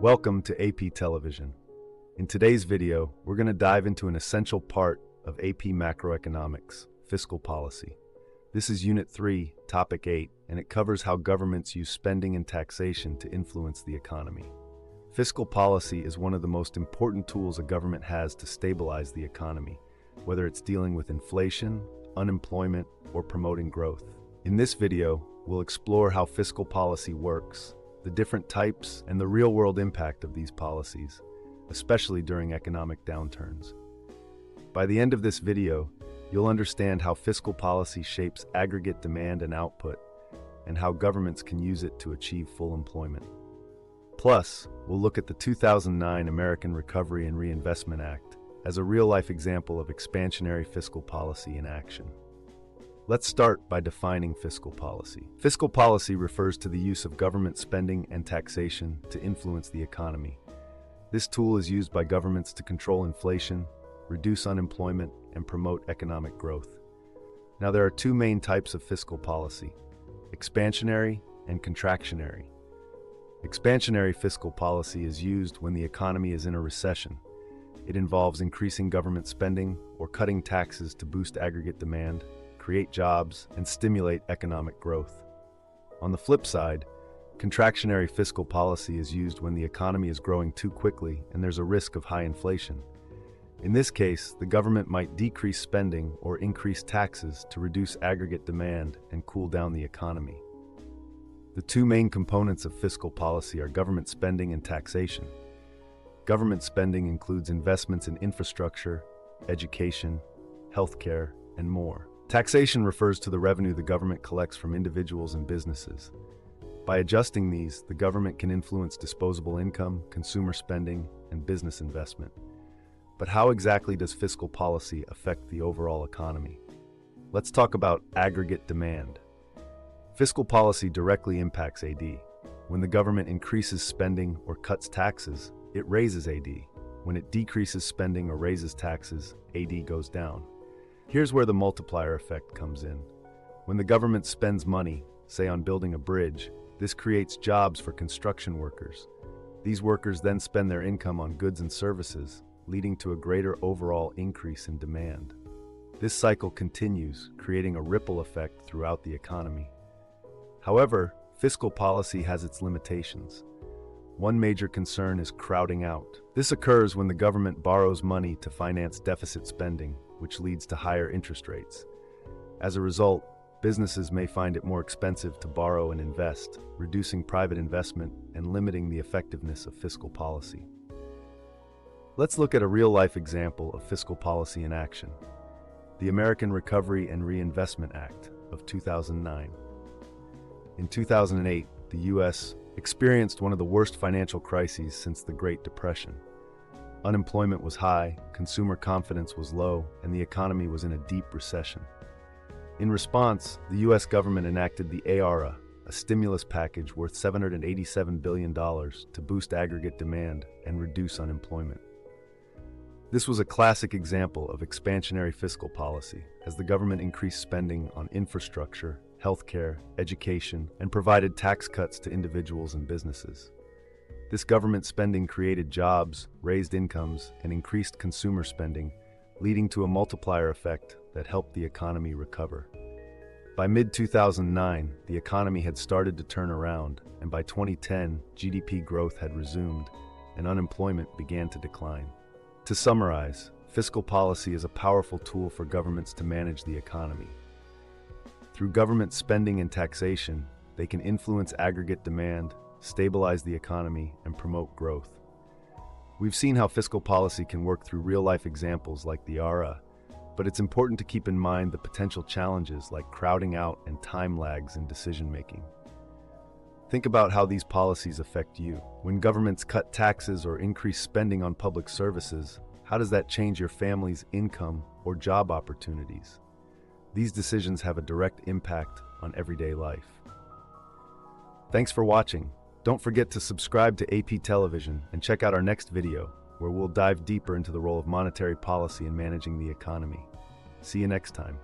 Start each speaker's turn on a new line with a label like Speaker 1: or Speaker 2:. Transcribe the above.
Speaker 1: Welcome to AP Television. In today's video, we're going to dive into an essential part of AP Macroeconomics, fiscal policy. This is Unit 3, Topic 8, and it covers how governments use spending and taxation to influence the economy. Fiscal policy is one of the most important tools a government has to stabilize the economy, whether it's dealing with inflation, unemployment, or promoting growth. In this video, we'll explore how fiscal policy works, the different types, and the real-world impact of these policies, especially during economic downturns. By the end of this video, you'll understand how fiscal policy shapes aggregate demand and output, and how governments can use it to achieve full employment. Plus, we'll look at the 2009 American Recovery and Reinvestment Act as a real-life example of expansionary fiscal policy in action. Let's start by defining fiscal policy. Fiscal policy refers to the use of government spending and taxation to influence the economy. This tool is used by governments to control inflation, reduce unemployment, and promote economic growth. Now, there are two main types of fiscal policy: expansionary and contractionary. Expansionary fiscal policy is used when the economy is in a recession. It involves increasing government spending or cutting taxes to boost aggregate demand, create jobs, and stimulate economic growth. On the flip side, contractionary fiscal policy is used when the economy is growing too quickly and there's a risk of high inflation. In this case, the government might decrease spending or increase taxes to reduce aggregate demand and cool down the economy. The two main components of fiscal policy are government spending and taxation. Government spending includes investments in infrastructure, education, healthcare, and more. Taxation refers to the revenue the government collects from individuals and businesses. By adjusting these, the government can influence disposable income, consumer spending, and business investment. But how exactly does fiscal policy affect the overall economy? Let's talk about aggregate demand. Fiscal policy directly impacts AD. When the government increases spending or cuts taxes, it raises AD. When it decreases spending or raises taxes, AD goes down. Here's where the multiplier effect comes in. When the government spends money, say on building a bridge, this creates jobs for construction workers. These workers then spend their income on goods and services, leading to a greater overall increase in demand. This cycle continues, creating a ripple effect throughout the economy. However, fiscal policy has its limitations. One major concern is crowding out. This occurs when the government borrows money to finance deficit spending, which leads to higher interest rates. As a result, businesses may find it more expensive to borrow and invest, reducing private investment and limiting the effectiveness of fiscal policy. Let's look at a real-life example of fiscal policy in action: the American Recovery and Reinvestment Act of 2009. In 2008, the U.S. experienced one of the worst financial crises since the Great Depression. Unemployment was high, consumer confidence was low, and the economy was in a deep recession. In response, the U.S. government enacted the ARA, a stimulus package worth $787 billion to boost aggregate demand and reduce unemployment. This was a classic example of expansionary fiscal policy, as the government increased spending on infrastructure, healthcare, education, and provided tax cuts to individuals and businesses. This government spending created jobs, raised incomes, and increased consumer spending, leading to a multiplier effect that helped the economy recover. By mid-2009, the economy had started to turn around, and by 2010, GDP growth had resumed, and unemployment began to decline. To summarize, fiscal policy is a powerful tool for governments to manage the economy. Through government spending and taxation, they can influence aggregate demand, stabilize the economy, and promote growth. We've seen how fiscal policy can work through real-life examples like the ARA, but it's important to keep in mind the potential challenges like crowding out and time lags in decision-making. Think about how these policies affect you. When governments cut taxes or increase spending on public services, how does that change your family's income or job opportunities? These decisions have a direct impact on everyday life. Thanks for watching. Don't forget to subscribe to AP Television and check out our next video, where we'll dive deeper into the role of monetary policy in managing the economy. See you next time.